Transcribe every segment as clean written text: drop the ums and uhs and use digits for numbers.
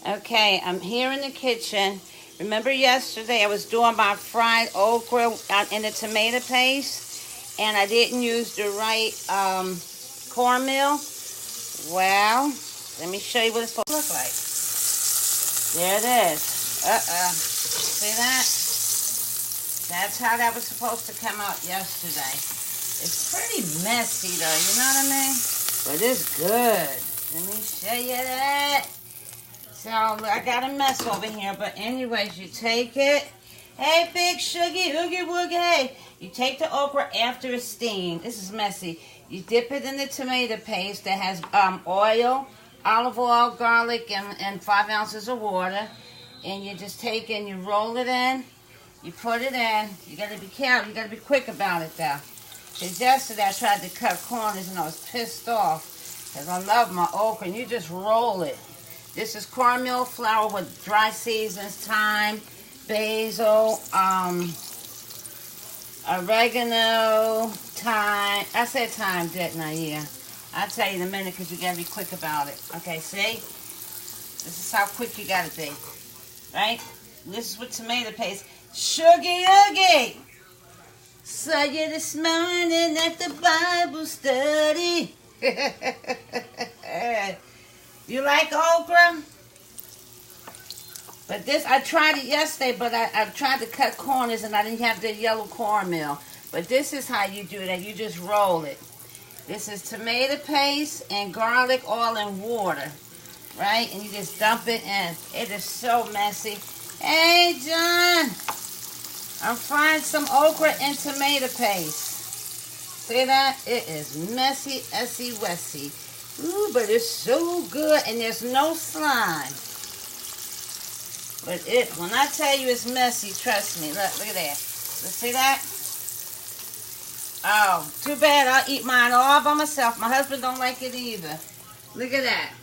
Okay, I'm here in the kitchen. Remember yesterday I was doing my fried okra in the tomato paste, and I didn't use the right cornmeal? Well, let me show you what it's supposed to look like. There it is. See that? That's how that was supposed to come out yesterday. It's pretty messy though, you know what I mean? But it's good. Let me show you that. So I got a mess over here, but anyways, you take it. Hey, big sugar, oogie woogie. You take the okra after it's steamed. This is messy. You dip it in the tomato paste that has oil, olive oil, garlic, and 5 ounces of water. And you just take it and you roll it in. You put it in. You got to be careful. You got to be quick about it, though. Because yesterday I tried to cut corners and I was pissed off because I love my okra. And you just roll it. This is cornmeal flour with dry seasons, thyme, basil, oregano, thyme. I said thyme, didn't I? Yeah. I'll tell you in a minute because you got to be quick about it. Okay, see? This is how quick you got to be. Right? This is with tomato paste. Sugar Oogie! Saw you this morning at the Bible study. You like okra? But this, I tried it yesterday, but I tried to cut corners and I didn't have the yellow cornmeal. But this is how you do that. You just roll it. This is tomato paste and garlic oil and water. Right? And you just dump it in. It is so messy. Hey, John. I'm frying some okra in tomato paste. See that? It is messy, wessy. Ooh, but it's so good, and there's no slime. But when I tell you it's messy, trust me. Look at that. Let's see that? Oh, too bad. I'll eat mine all by myself. My husband don't like it either. Look at that.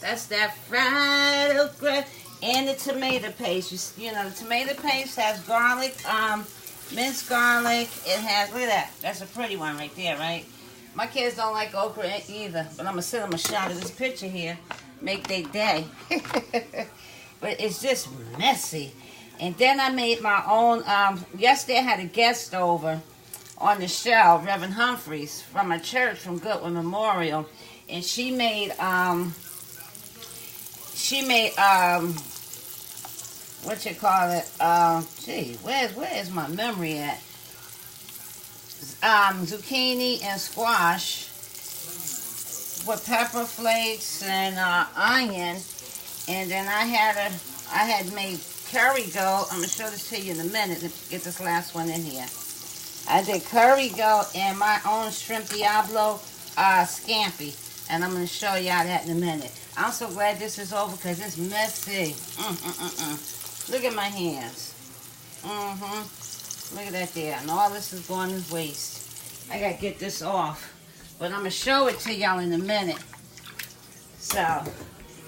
That's that fried okra and the tomato paste. You know, the tomato paste has garlic, minced garlic. It has, look at that. That's a pretty one right there, right? My kids don't like okra either, but I'm going to send them a shot of this picture here, make their day. But it's just messy. And then I made my own, yesterday I had a guest over on the show, Reverend Humphreys, from a church from Goodwin Memorial. And she made, what you call it, gee, where's my memory at? Zucchini and squash with pepper flakes and onion, and then I had made curry goat. I'm gonna show this to you in a minute. Let's get this last one in here. I did curry goat and my own shrimp diablo scampi, and I'm gonna show y'all that in a minute. I'm so glad this is over because it's messy. Look at my hands. Look at that there. And all this is going to waste. I got to get this off. But I'm going to show it to y'all in a minute. So,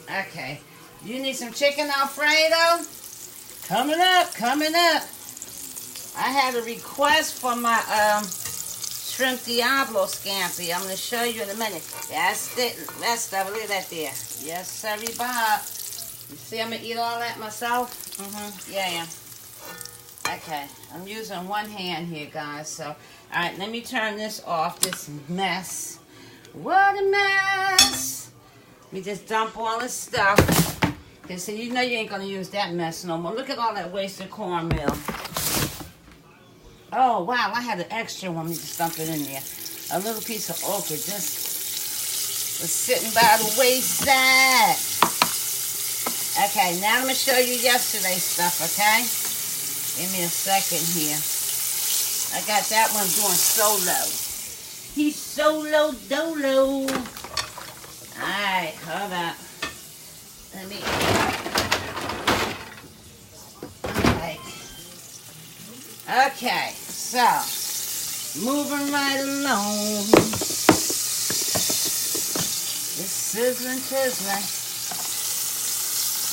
okay. You need some chicken Alfredo? Coming up, coming up. I had a request for my shrimp Diablo scampi. I'm going to show you in a minute. That's it. That stuff. Look at that there. Yes, sorry, Bob. You see I'm going to eat all that myself? Yeah. Okay, I'm using one hand here, guys. So, all right, let me turn this off, this mess. What a mess. Let me just dump all this stuff. Okay, so you know you ain't going to use that mess no more. Look at all that wasted cornmeal. Oh, wow, I had an extra one. Let me just dump it in there. A little piece of okra just was sitting by the wayside. Okay, now I'm going to show you yesterday's stuff, okay? Give me a second here. I got that one doing solo. He's solo dolo. Alright, hold up. Let me. Alright. Okay, so moving right along. It's sizzling.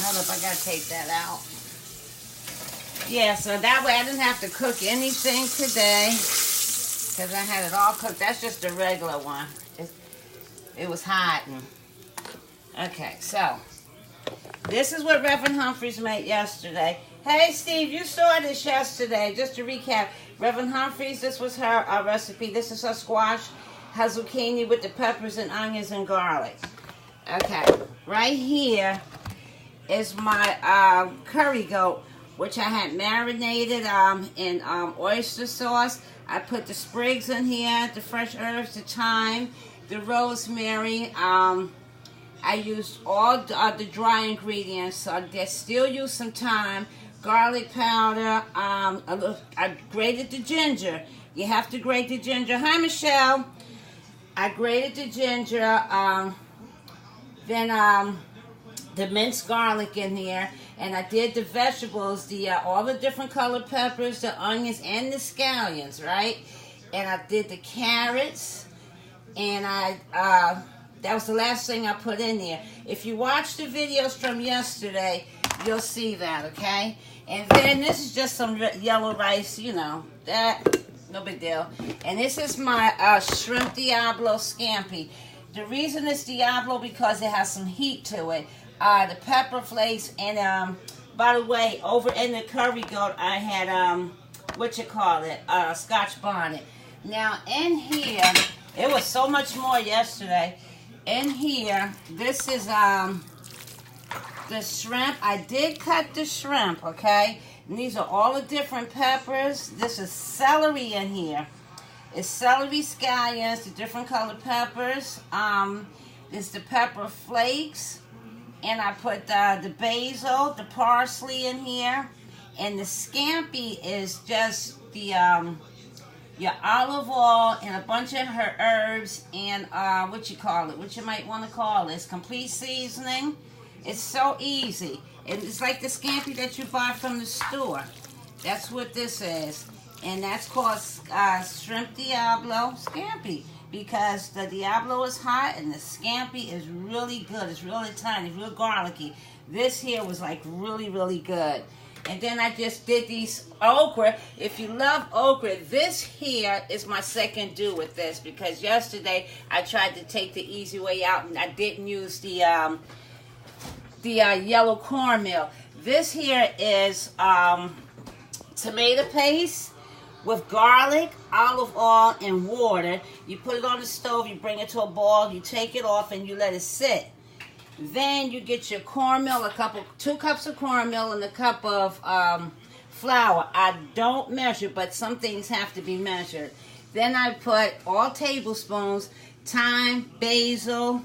Hold up, I gotta take that out. Yeah, so that way I didn't have to cook anything today because I had it all cooked. That's just a regular one. It was hot. Okay, so This is what Reverend Humphreys made yesterday. Hey, Steve, you saw this yesterday. Just to recap, Reverend Humphreys, this was her recipe. This is her squash, her zucchini with the peppers and onions and garlic. Okay, right here is my curry goat, which I had marinated in oyster sauce. I put the sprigs in here, the fresh herbs, the thyme, the rosemary. I used all the dry ingredients, so I still use some thyme, garlic powder. I grated the ginger. You have to grate the ginger. Hi, Michelle. I grated the ginger. Then the minced garlic in here, and I did the vegetables, all the different colored peppers, the onions, and the scallions, right? And I did the carrots, and that was the last thing I put in there. If you watch the videos from yesterday, you'll see that, okay? And then this is just some yellow rice, you know, that, no big deal. And this is my shrimp Diablo scampi. The reason it's Diablo because it has some heat to it. The pepper flakes, and by the way, over in the curry goat, I had Scotch bonnet. Now in here, it was so much more yesterday. In here, this is the shrimp. I did cut the shrimp, okay? And these are all the different peppers. This is celery in here. It's celery scallions, the different colored peppers. It's the pepper flakes. And I put the basil, the parsley in here. And the scampi is just the your olive oil and a bunch of her herbs and what you might want to call this, complete seasoning. It's so easy. It's like the scampi that you buy from the store. That's what this is. And that's called shrimp Diablo scampi, because the Diablo is hot and the scampi is really good. It's really tiny, real garlicky. This here was like really, really good. And then I just did these okra. If you love okra, this here is my second do with this, because yesterday I tried to take the easy way out and I didn't use the yellow cornmeal. This here is tomato paste with garlic, olive oil, and water. You put it on the stove, you bring it to a boil, you take it off, and you let it sit. Then you get your cornmeal, 2 cups of cornmeal and a cup of flour. I don't measure, but some things have to be measured. Then I put all tablespoons, thyme, basil.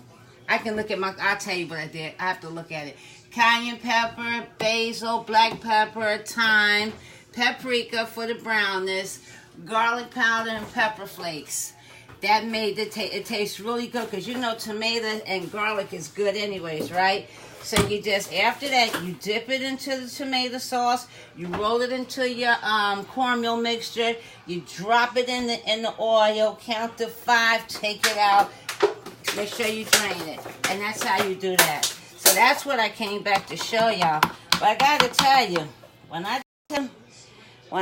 I can look at I'll tell you what I did. I have to look at it. Cayenne pepper, basil, black pepper, thyme, paprika for the brownness, garlic powder, and pepper flakes. That made it taste really good, because you know tomato and garlic is good anyways, right? So you just, after that, you dip it into the tomato sauce, you roll it into your cornmeal mixture, you drop it in the oil, count to 5, take it out, make sure you drain it. And that's how you do that. So that's what I came back to show y'all. But I gotta tell you, when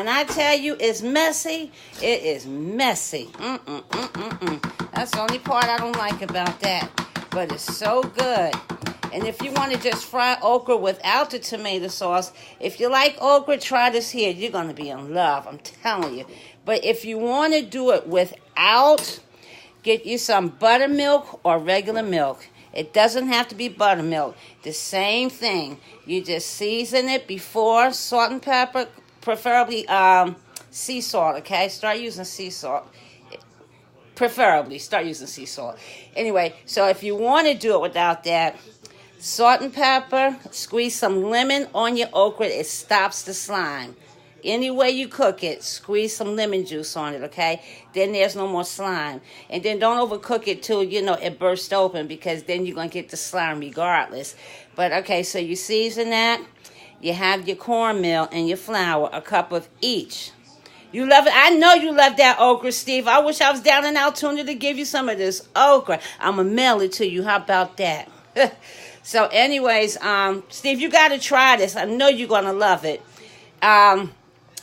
I tell you it's messy, it is messy. That's the only part I don't like about that. But it's so good. And if you want to just fry okra without the tomato sauce, if you like okra, try this here. You're going to be in love, I'm telling you. But if you want to do it without, get you some buttermilk or regular milk. It doesn't have to be buttermilk. The same thing. You just season it before, salt and pepper, preferably sea salt, okay? Start using sea salt. Preferably, start using sea salt. Anyway, so if you want to do it without that, salt and pepper, squeeze some lemon on your okra. It stops the slime. Any way you cook it, squeeze some lemon juice on it, okay? Then there's no more slime. And then don't overcook it till, it bursts open, because then you're going to get the slime regardless. But, okay, so you season that. You have your cornmeal and your flour, a cup of each. You love it. I know you love that okra, Steve. I wish I was down in Altoona to give you some of this okra. I'm going to mail it to you. How about that? So anyways, Steve, you got to try this. I know you're going to love it.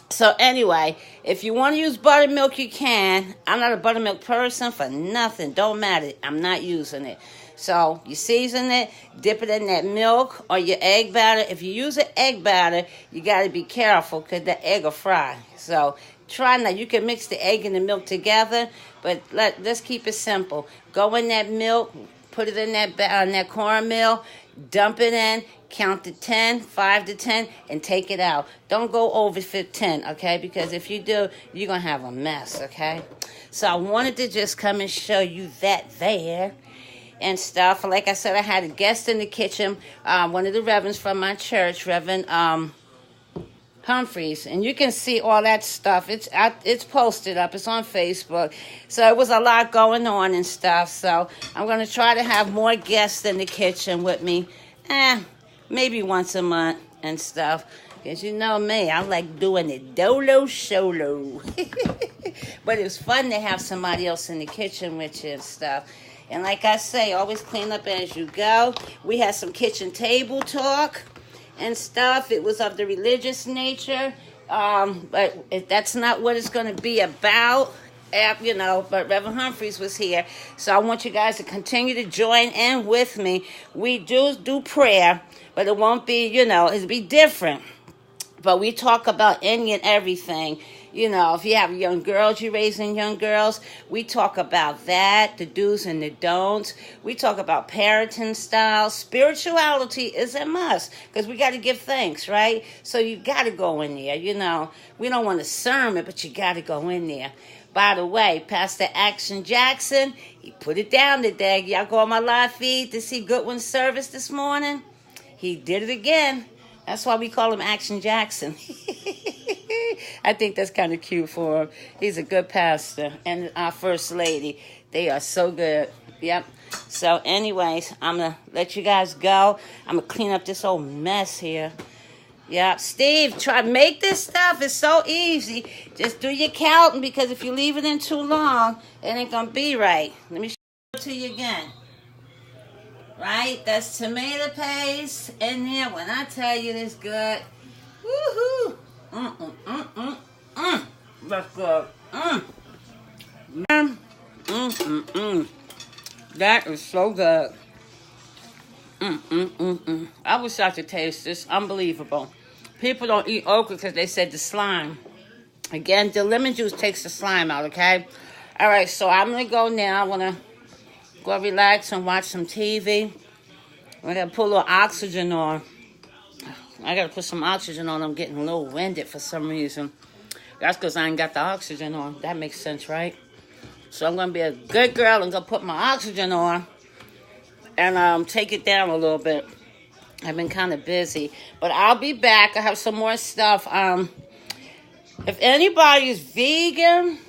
So anyway, if you want to use buttermilk, you can. I'm not a buttermilk person for nothing. Don't matter. I'm not using it. So you season it, dip it in that milk or your egg batter. If you use an egg batter, you got to be careful because the egg will fry. So try not. You can mix the egg and the milk together, but let's keep it simple. Go in that milk, put it in that cornmeal, dump it in, count to 10, 5 to 10, and take it out. Don't go over 10, okay? Because if you do, you're going to have a mess, okay? So I wanted to just come and show you that there and stuff. Like I said, I had a guest in the kitchen, one of the reverends from my church, Reverend Humphreys, and you can see all that stuff. It's posted up. It's on Facebook. So it was a lot going on and stuff. So I'm going to try to have more guests in the kitchen with me. Maybe once a month and stuff. Because you know me, I like doing it dolo solo. But it was fun to have somebody else in the kitchen with you and stuff. And like I say, always clean up as you go. We had some kitchen table talk and stuff. It was of the religious nature, but that's not what it's going to be about, you know. But Reverend Humphreys was here, so I want you guys to continue to join in with me. We do prayer, but it won't be, you know, it'll be different. But we talk about any and everything. You know, if you have young girls, you're raising young girls, we talk about that, the do's and the don'ts. We talk about parenting styles. Spirituality is a must because we got to give thanks, right? So you got to go in there, you know. We don't want a sermon, but you got to go in there. By the way, Pastor Action Jackson, he put it down today. Y'all go on my live feed to see Goodwin's service this morning. He did it again. That's why we call him Action Jackson. I think that's kind of cute for him. He's a good pastor. And our first lady. They are so good. Yep. So anyways, I'm going to let you guys go. I'm going to clean up this old mess here. Yep. Steve, make this stuff. It's so easy. Just do your counting because if you leave it in too long, it ain't going to be right. Let me show it to you again. Right? That's tomato paste in there. When I tell you it's good. Woohoo! That's good. That is so good. I wish I could taste this. Unbelievable. People don't eat okra because they said the slime. Again, the lemon juice takes the slime out, okay? All right, so I'm going to go now. I want to go relax and watch some TV. I got to put a little oxygen on. I got to put some oxygen on. I'm getting a little winded for some reason. That's because I ain't got the oxygen on. That makes sense, right? So I'm going to be a good girl and go put my oxygen on and take it down a little bit. I've been kind of busy. But I'll be back. I have some more stuff. If anybody's vegan,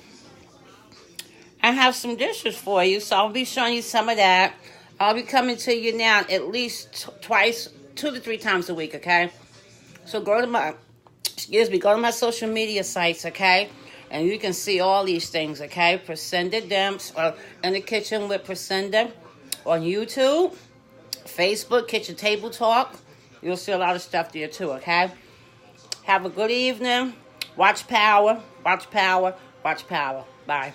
I have some dishes for you. So I'll be showing you some of that. I'll be coming to you now at least twice, 2 to 3 times a week, okay? So go to my social media sites, okay? And you can see all these things, okay? Priscinda Demps, or In the Kitchen with Priscinda on YouTube, Facebook, Kitchen Table Talk. You'll see a lot of stuff there too, okay? Have a good evening. Watch Power, watch Power, watch Power. Bye.